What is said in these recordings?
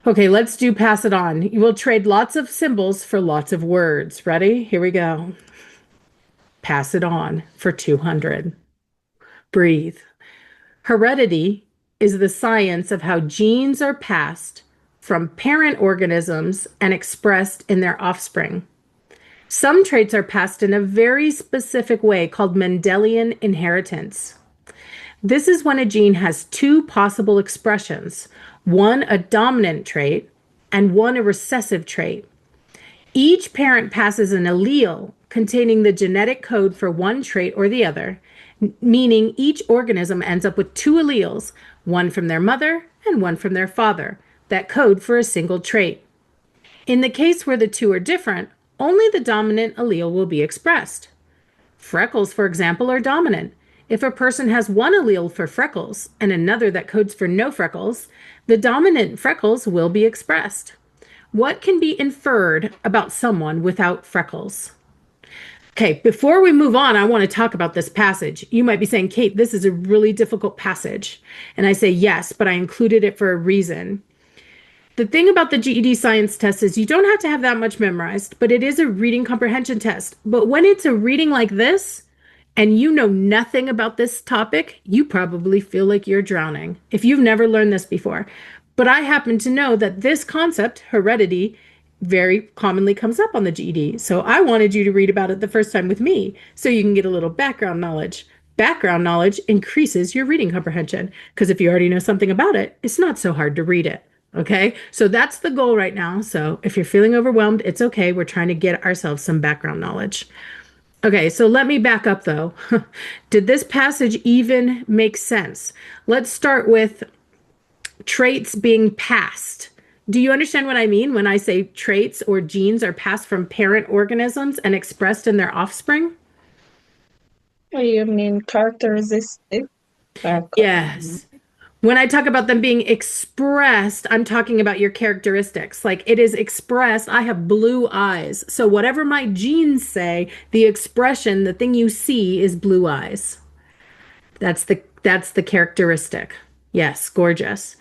Okay, let's do pass it on. You will trade lots of symbols for lots of words. Ready? Here we go. Pass it on for 200. Breathe. Heredity is the science of how genes are passed from parent organisms and expressed in their offspring. Some traits are passed in a very specific way called Mendelian inheritance. This is when a gene has two possible expressions, one a dominant trait and one a recessive trait. Each parent passes an allele containing the genetic code for one trait or the other, meaning each organism ends up with two alleles, one from their mother and one from their father, that code for a single trait. In the case where the two are different, only the dominant allele will be expressed. Freckles, for example, are dominant. If a person has one allele for freckles and another that codes for no freckles, the dominant freckles will be expressed. What can be inferred about someone without freckles? Okay, before we move on, I want to talk about this passage. You might be saying, Kate, this is a really difficult passage. And I say, yes, but I included it for a reason. The thing about the GED science test is you don't have to have that much memorized, but it is a reading comprehension test. But when it's a reading like this, and you know nothing about this topic, you probably feel like you're drowning if you've never learned this before. But I happen to know that this concept, heredity, very commonly comes up on the GED. So I wanted you to read about it the first time with me so you can get a little background knowledge. Background knowledge increases your reading comprehension because if you already know something about it, it's not so hard to read it. Okay, so that's the goal right now. So if you're feeling overwhelmed, it's okay. We're trying to get ourselves some background knowledge. Okay, so let me back up though. Did this passage even make sense? Let's start with traits being passed. Do you understand what I mean when I say traits or genes are passed from parent organisms and expressed in their offspring? What do you mean characteristic? Yes. When I talk about them being expressed, I'm talking about your characteristics. Like it is expressed, I have blue eyes. So whatever my genes say, the expression, the thing you see is blue eyes. That's the characteristic. Yes, gorgeous.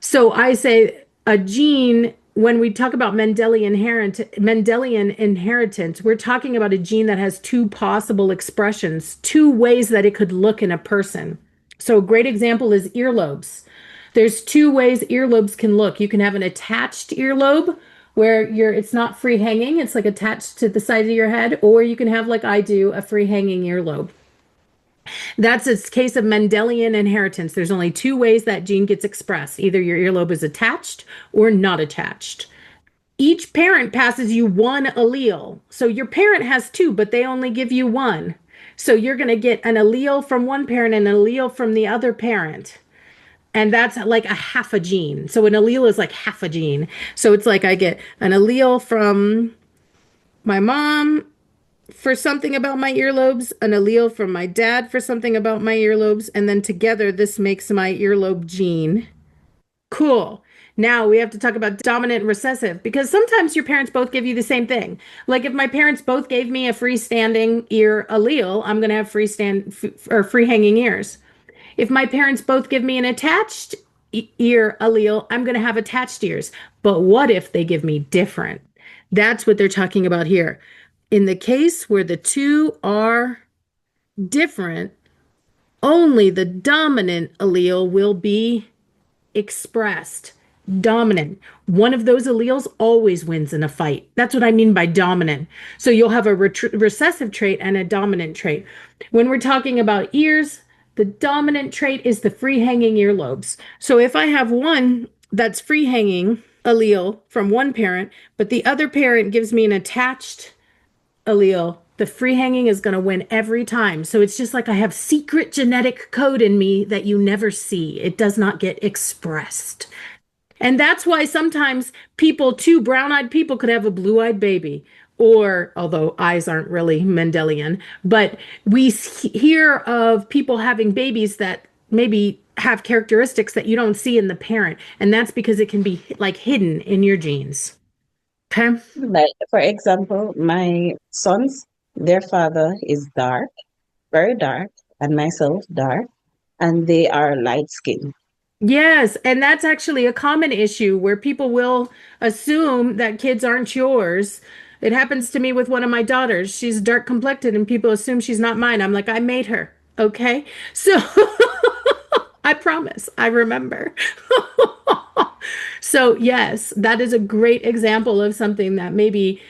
So I say a gene, when we talk about Mendelian inheritance, we're talking about a gene that has two possible expressions, two ways that it could look in a person. So a great example is earlobes. There's two ways earlobes can look. You can have an attached earlobe where it's not free hanging, it's like attached to the side of your head, or you can have like I do, a free hanging earlobe. That's a case of Mendelian inheritance. There's only two ways that gene gets expressed. Either your earlobe is attached or not attached. Each parent passes you one allele. So your parent has two, but they only give you one. So you're going to get an allele from one parent and an allele from the other parent. And that's like a half a gene. So an allele is like half a gene. So it's like I get an allele from my mom for something about my earlobes, an allele from my dad for something about my earlobes, and then together this makes my earlobe gene. Cool. Now we have to talk about dominant and recessive because sometimes your parents both give you the same thing. Like if my parents both gave me a freestanding ear allele, I'm going to have or free hanging ears. If my parents both give me an attached ear allele, I'm going to have attached ears. But what if they give me different? That's what they're talking about here. In the case where the two are different, only the dominant allele will be expressed. Dominant. One of those alleles always wins in a fight. That's what I mean by dominant. So you'll have a recessive trait and a dominant trait. When we're talking about ears, the dominant trait is the free hanging earlobes. So if I have one that's free hanging allele from one parent, but the other parent gives me an attached allele, the free hanging is going to win every time. So it's just like I have secret genetic code in me that you never see. It does not get expressed. And that's why sometimes people, two brown eyed people, could have a blue eyed baby. Or, although eyes aren't really Mendelian, but we hear of people having babies that maybe have characteristics that you don't see in the parent. And that's because it can be like hidden in your genes. Okay. Like, for example, my sons, their father is dark, very dark, and myself dark, and they are light skinned. Yes, and that's actually a common issue where people will assume that kids aren't yours. It happens to me with one of my daughters. She's dark complected and people assume she's not mine. I'm like, I made her. Okay. So I promise, I remember. So, yes, that is a great example of something that maybe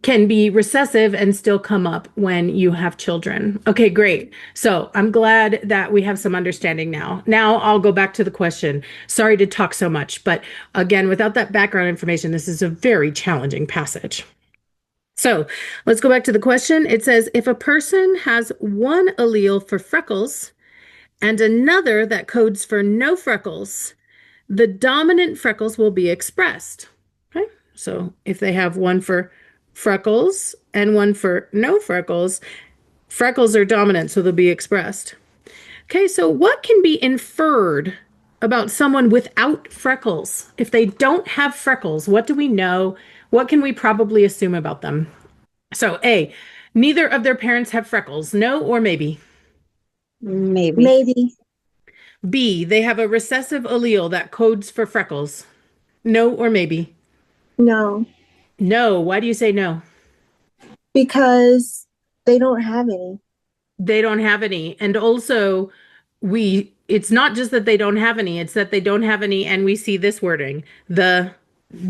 can be recessive and still come up when you have children. Okay, great. So I'm glad that we have some understanding now. Now I'll go back to the question. Sorry to talk so much, but again, without that background information, this is a very challenging passage. So let's go back to the question. It says, if a person has one allele for freckles and another that codes for no freckles, the dominant freckles will be expressed. Okay. So if they have one for freckles and one for no freckles, freckles are dominant, so they'll be expressed. Okay. So what can be inferred about someone without freckles? If they don't have freckles, what do we know? What can we probably assume about them? So, A, neither of their parents have freckles. No or maybe. Maybe. Maybe. B, they have a recessive allele that codes for freckles. No or maybe. No, No. Why do you say no? because they don't have any. They don't have any. And also, it's not just that they don't have any, it's that they don't have any. And we see this wording, the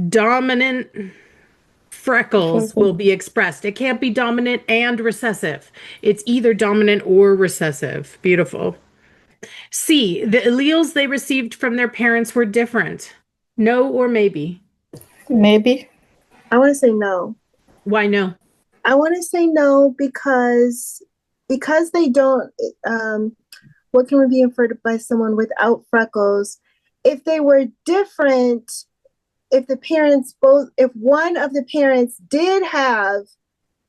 dominant freckles will be expressed. It can't be dominant and recessive. It's either dominant or recessive. Beautiful. C, the alleles they received from their parents were different. No or maybe. Maybe. I want to say no. Why no? I want to say no because they don't. What can we be inferred by someone without freckles? If they were different, if one of the parents did have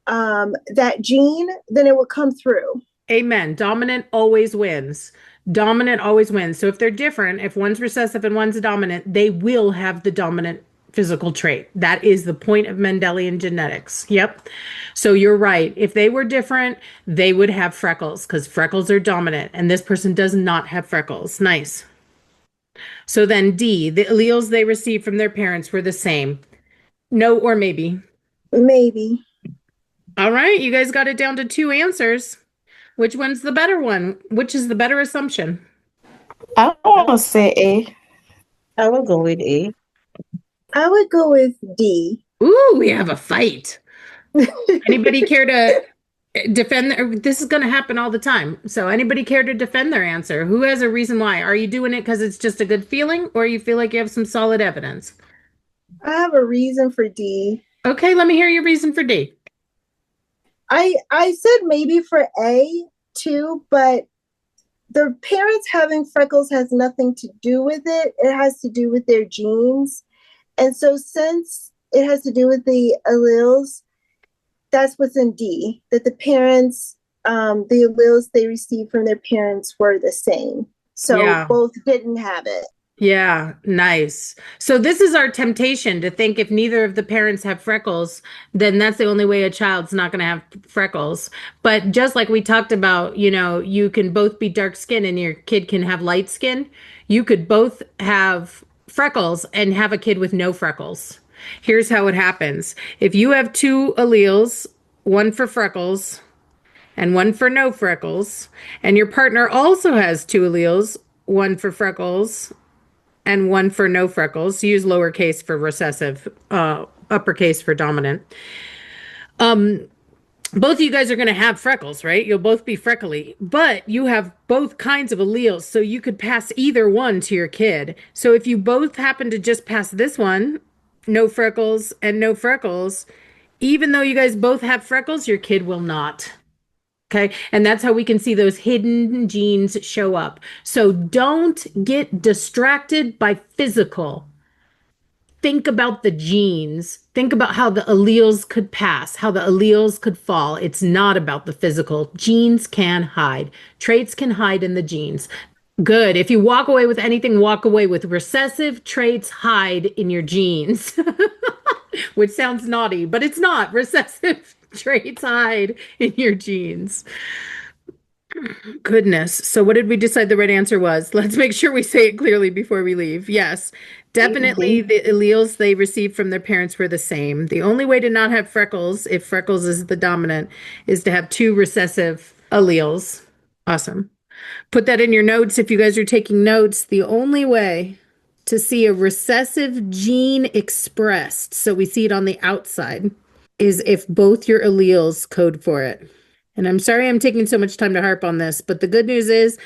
that gene, then it would come through. Amen. Dominant always wins. Dominant always wins. So if they're different, if one's recessive and one's dominant, they will have the dominant physical trait. That is the point of Mendelian genetics. Yep. So you're right. If they were different, they would have freckles because freckles are dominant, and this person does not have freckles. Nice. So then D, the alleles they received from their parents were the same. No or maybe. Maybe. All right. You guys got it down to two answers. Which one's the better one? Which is the better assumption? I want to say A. I will go with A. I would go with D. Ooh, we have a fight. Anybody care to defend? This is going to happen all the time. So anybody care to defend their answer? Who has a reason why? Are you doing it because it's just a good feeling, or you feel like you have some solid evidence? I have a reason for D. Okay, let me hear your reason for D. I said maybe for A too, but the parents having freckles has nothing to do with it. It has to do with their genes. And so since it has to do with the alleles, that's what's in D, that the parents, the alleles they received from their parents were the same. So Yeah. both didn't have it. Yeah, nice. So this is our temptation to think if neither of the parents have freckles, then that's the only way a child's not going to have freckles. But just like we talked about, you can both be dark skin and your kid can have light skin. You could both have freckles and have a kid with no freckles. Here's how it happens. If you have two alleles, one for freckles and one for no freckles, and your partner also has two alleles, one for freckles and one for no freckles. Use lowercase for recessive, uppercase for dominant. Both of you guys are going to have freckles, right? You'll both be freckly, but you have both kinds of alleles, so you could pass either one to your kid. So if you both happen to just pass this one, no freckles and no freckles, even though you guys both have freckles, your kid will not. Okay. And that's how we can see those hidden genes show up. So don't get distracted by physical. Think about the genes. Think about how the alleles could pass, how the alleles could fall. It's not about the physical. Genes can hide. Traits can hide in the genes. Good. If you walk away with anything, walk away with recessive traits hide in your genes, which sounds naughty, but it's not. Recessive traits hide in your genes. Goodness. So what did we decide the right answer was? Let's make sure we say it clearly before we leave. Yes, definitely D. the alleles they received from their parents were the same. The only way to not have freckles, if freckles is the dominant, is to have two recessive alleles. Awesome. Put that in your notes if you guys are taking notes. The only way to see a recessive gene expressed, so we see it on the outside, is if both your alleles code for it. And I'm sorry I'm taking so much time to harp on this, but the good news is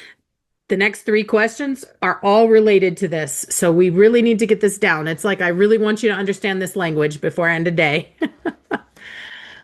the next three questions are all related to this. So we really need to get this down. It's like I really want you to understand this language before I end the day.